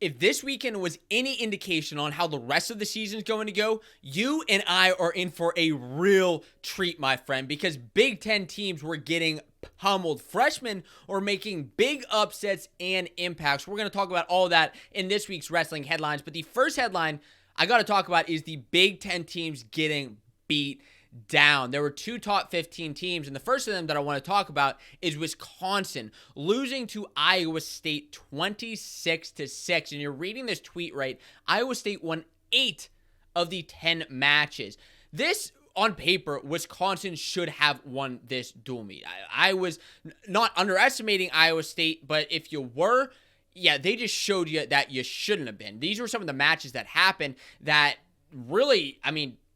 If this weekend was any indication on how the rest of the season is going to go, you and I are in for a real treat, my friend, because Big Ten teams were getting pummeled. Freshmen are making big upsets and impacts. We're going to talk about all of that in this week's wrestling headlines. But the first headline I got to talk about is the Big Ten teams getting beat down. There were two top 15 teams, and the first of them that I want to talk about is Wisconsin losing to Iowa State 26-6. And you're reading this tweet right. Iowa State won 8 of the 10 matches. This, on paper, Wisconsin should have won this dual meet. I was not underestimating Iowa State, but if you were, yeah, they just showed you that you shouldn't have been. These were some of the matches that happened that really,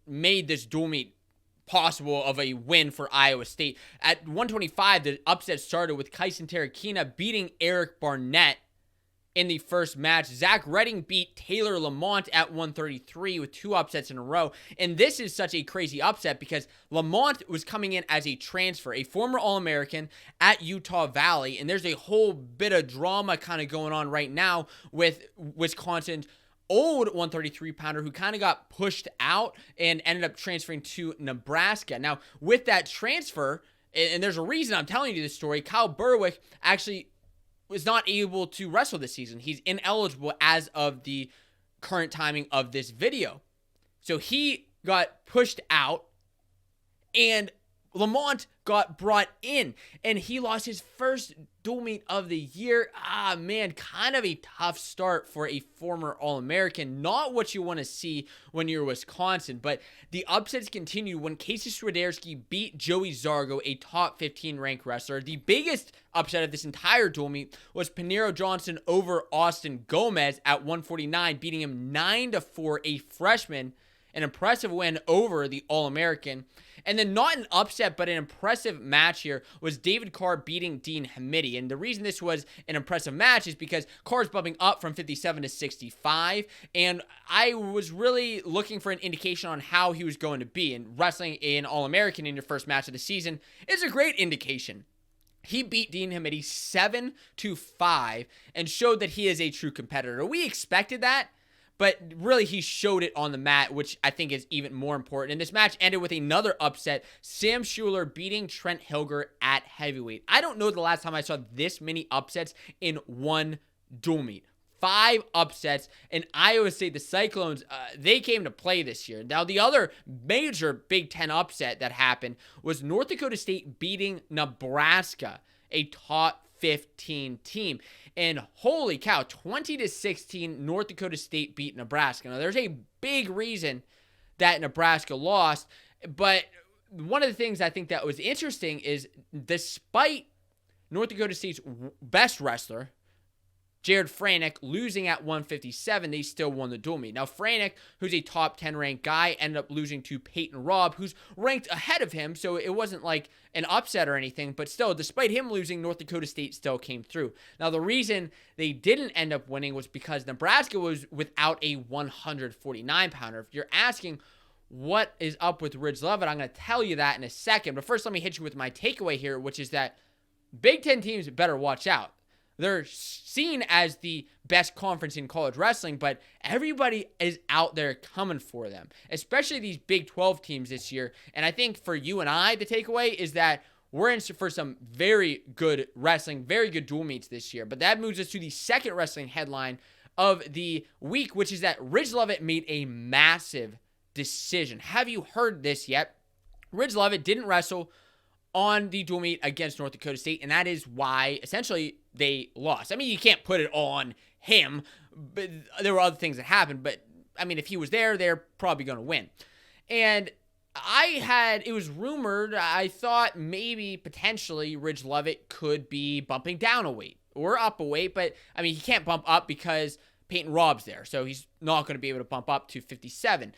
made this dual meet possible of a win for Iowa State. At 125, the upset started with Kyson Terrakina beating Eric Barnett in the first match. Zach Redding beat Taylor Lamont at 133 with 2 upsets in a row. And this is such a crazy upset because Lamont was coming in as a transfer, a former All-American at Utah Valley. And there's a whole bit of drama kind of going on right now with Wisconsin's old 133-pounder who kind of got pushed out and ended up transferring to Nebraska. Now, with that transfer, and there's a reason I'm telling you this story, Kyle Berwick actually was not able to wrestle this season. He's ineligible as of the current timing of this video. So he got pushed out, and Lamont got brought in, and he lost his first dual meet of the year. Kind of a tough start for a former All-American. Not what you want to see when you're Wisconsin, but the upsets continued when Casey Swiderski beat Joey Zargo, a top 15 ranked wrestler. The biggest upset of this entire dual meet was Panero Johnson over Austin Gomez at 149, beating him 9-4, a freshman. An impressive win over the All-American. And then not an upset, but an impressive match here was David Carr beating Dean Hamidi. And the reason this was an impressive match is because Carr's bumping up from 57 to 65. And I was really looking for an indication on how he was going to be. And wrestling an All-American in your first match of the season is a great indication. He beat Dean Hamidi 7-5 and showed that he is a true competitor. We expected that, but really, he showed it on the mat, which I think is even more important. And this match ended with another upset, Sam Schuler beating Trent Hilger at heavyweight. I don't know the last time I saw this many upsets in one dual meet. 5 upsets, and Iowa State, the Cyclones, they came to play this year. Now, the other major Big Ten upset that happened was North Dakota State beating Nebraska, a top 15 team. And holy cow, 20-16, North Dakota State beat Nebraska. Now, there's a big reason that Nebraska lost, but one of the things I think that was interesting is despite North Dakota State's best wrestler, Jared Franek, losing at 157, they still won the dual meet. Now, Franek, who's a top 10 ranked guy, ended up losing to Peyton Robb, who's ranked ahead of him, so it wasn't like an upset or anything, but still, despite him losing, North Dakota State still came through. Now, the reason they didn't end up winning was because Nebraska was without a 149-pounder. If you're asking what is up with Ridge Lovett, I'm going to tell you that in a second, but first let me hit you with my takeaway here, which is that Big Ten teams better watch out. They're seen as the best conference in college wrestling, but everybody is out there coming for them, especially these Big 12 teams this year. And I think for you and I, the takeaway is that we're in for some very good wrestling, very good dual meets this year. But that moves us to the second wrestling headline of the week, which is that Ridge Lovett made a massive decision. Have you heard this yet? Ridge Lovett didn't wrestle on the dual meet against North Dakota State, and that is why, essentially, they lost. I mean, you can't put it on him, but there were other things that happened, but, I mean, if he was there, they're probably going to win. And it was rumored, I thought maybe, potentially, Ridge Lovett could be bumping down a weight, or up a weight, but, I mean, he can't bump up because Peyton Robb's there, so he's not going to be able to bump up to 57.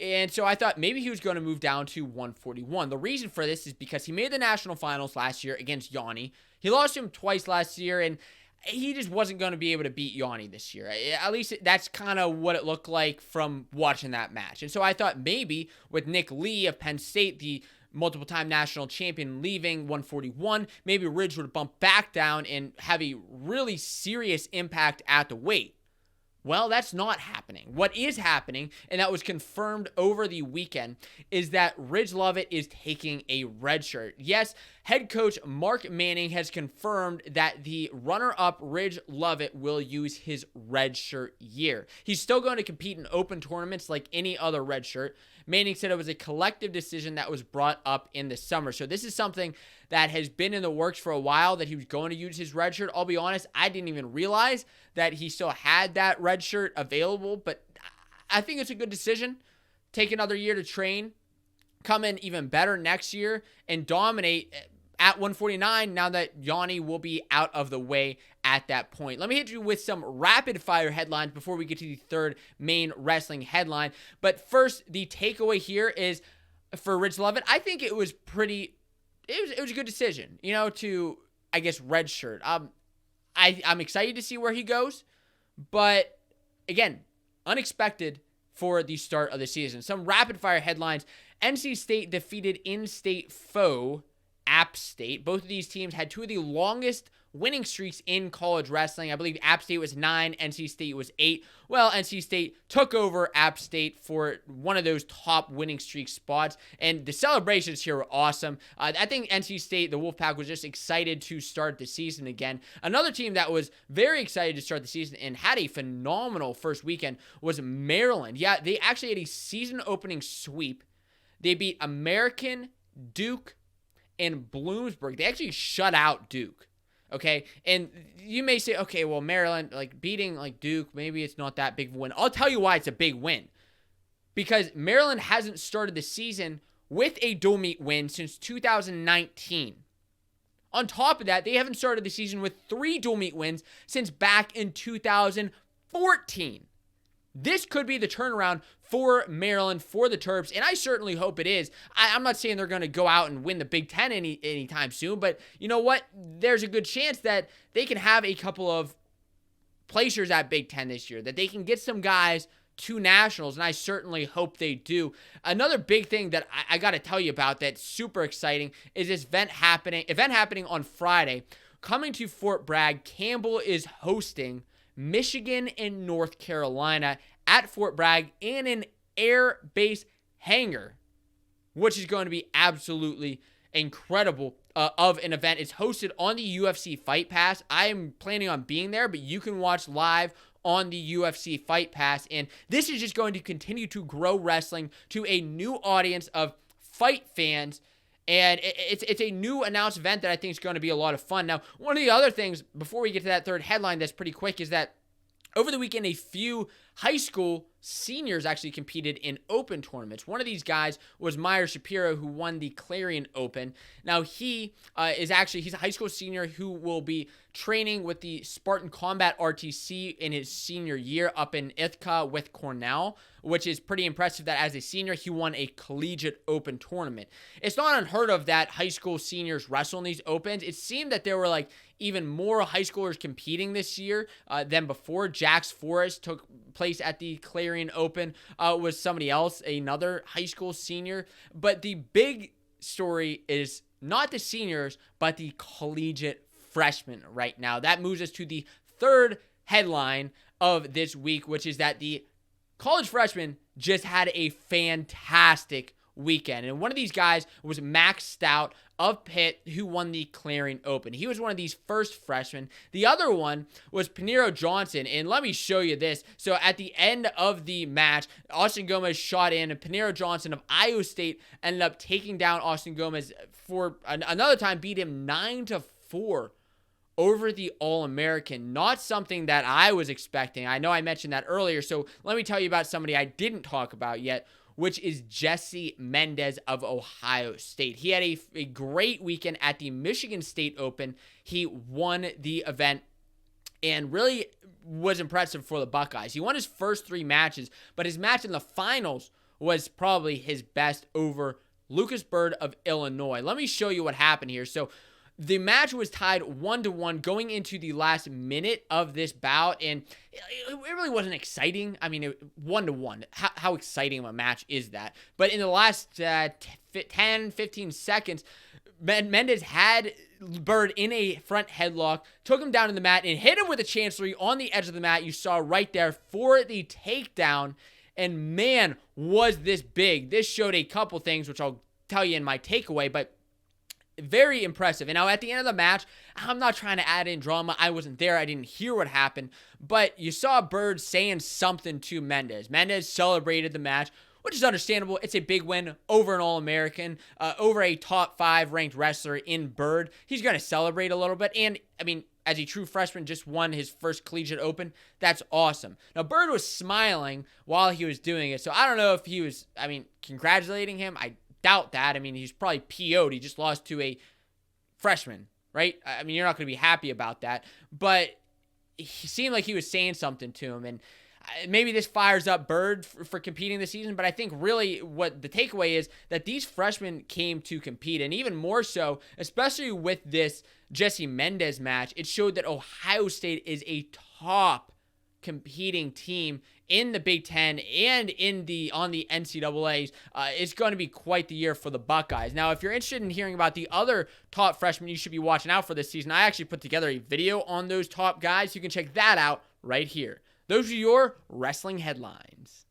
And so I thought maybe he was going to move down to 141. The reason for this is because he made the national finals last year against Yanni. He lost to him twice last year, and he just wasn't going to be able to beat Yanni this year. At least that's kind of what it looked like from watching that match. And so I thought maybe with Nick Lee of Penn State, the multiple-time national champion, leaving 141, maybe Ridge would bump back down and have a really serious impact at the weight. Well, that's not happening. What is happening, and that was confirmed over the weekend, is that Ridge Lovett is taking a red shirt. Yes, head coach Mark Manning has confirmed that the runner-up Ridge Lovett will use his red shirt year. He's still going to compete in open tournaments like any other red shirt. Manning said it was a collective decision that was brought up in the summer. So this is something that has been in the works for a while, that he was going to use his red shirt. I'll be honest, I didn't even realize that he still had that red shirt available, but I think it's a good decision. Take another year to train, come in even better next year, and dominate at 149 now that Yanni will be out of the way at that point. Let me hit you with some rapid fire headlines before we get to the third main wrestling headline. But first, the takeaway here is for Ridge Lovett, I think it was it was a good decision, to, I guess, redshirt. I'm excited to see where he goes, but again, unexpected for the start of the season. Some rapid fire headlines. NC State defeated in-state foe App State. Both of these teams had two of the longest winning streaks in college wrestling. I believe App State was 9, NC State was 8. Well, NC State took over App State for one of those top winning streak spots, and the celebrations here were awesome. I think NC State, the Wolfpack, was just excited to start the season again. Another team that was very excited to start the season and had a phenomenal first weekend was Maryland. Yeah, they actually had a season-opening sweep. They beat American, Duke, and Bloomsburg. They actually shut out Duke. Okay, and you may say, okay, well, Maryland, beating Duke, maybe it's not that big of a win. I'll tell you why it's a big win. Because Maryland hasn't started the season with a dual meet win since 2019. On top of that, they haven't started the season with 3 dual meet wins since back in 2014. This could be the turnaround for Maryland, for the Terps, and I certainly hope it is. I'm not saying they're going to go out and win the Big Ten anytime soon, but you know what? There's a good chance that they can have a couple of placers at Big Ten this year, that they can get some guys to nationals, and I certainly hope they do. Another big thing that I got to tell you about that's super exciting is this event happening on Friday. Coming to Fort Bragg, Campbell is hosting Michigan and North Carolina at Fort Bragg in an air base hangar, which is going to be absolutely incredible of an event. It's hosted on the UFC Fight Pass. I am planning on being there, but you can watch live on the UFC Fight Pass, and this is just going to continue to grow wrestling to a new audience of fight fans. And it's a new announced event that I think is going to be a lot of fun. Now, one of the other things, before we get to that third headline that's pretty quick, is that over the weekend, a few high school seniors actually competed in open tournaments. One of these guys was Meyer Shapiro, who won the Clarion Open. Now, he's a high school senior who will be training with the Spartan Combat RTC in his senior year up in Ithaca with Cornell, which is pretty impressive that as a senior, he won a collegiate open tournament. It's not unheard of that high school seniors wrestle in these opens. It seemed that there were even more high schoolers competing this year than before. Jax Forrest took place at the Clarion Open with somebody else, another high school senior. But the big story is not the seniors, but the collegiate freshmen right now. That moves us to the third headline of this week, which is that the college freshmen just had a fantastic weekend. And one of these guys was Max Stout of Pitt, who won the Clarion Open. He was one of these first freshmen. The other one was Pinheiro Johnson, and let me show you this. So at the end of the match, Austin Gomez shot in, and Pinheiro Johnson of Iowa State ended up taking down Austin Gomez for another time, beat him 9-4 over the All-American. Not something that I was expecting. I know I mentioned that earlier, so let me tell you about somebody I didn't talk about yet, which is Jesse Mendez of Ohio State. He had a great weekend at the Michigan State Open. He won the event and really was impressive for the Buckeyes. He won his first 3 matches, but his match in the finals was probably his best over Lucas Bird of Illinois. Let me show you what happened here. So the match was tied 1-1 going into the last minute of this bout, and it really wasn't exciting. I mean, 1-1. How exciting of a match is that? But in the last 10, 15 seconds, Mendez had Bird in a front headlock, took him down to the mat, and hit him with a chancellery on the edge of the mat. You saw right there for the takedown. And man, was this big. This showed a couple things, which I'll tell you in my takeaway, but very impressive. And now at the end of the match, I'm not trying to add in drama. I wasn't there. I didn't hear what happened. But you saw Bird saying something to Mendez. Mendez celebrated the match, which is understandable. It's a big win over an All-American, over a top 5 ranked wrestler in Bird. He's going to celebrate a little bit. And, I mean, as a true freshman, just won his first collegiate open. That's awesome. Now, Bird was smiling while he was doing it. So I don't know if he was, congratulating him. I doubt that. I mean, he's probably PO'd. He just lost to a freshman, right? I mean, you're not going to be happy about that. But he seemed like he was saying something to him. And maybe this fires up Bird for competing this season, but I think really what the takeaway is that these freshmen came to compete, and even more so, especially with this Jesse Mendez match, it showed that Ohio State is a top competing team in the Big Ten and on the NCAAs. It's going to be quite the year for the Buckeyes. Now, if you're interested in hearing about the other top freshmen you should be watching out for this season, I actually put together a video on those top guys. You can check that out right here. Those are your wrestling headlines.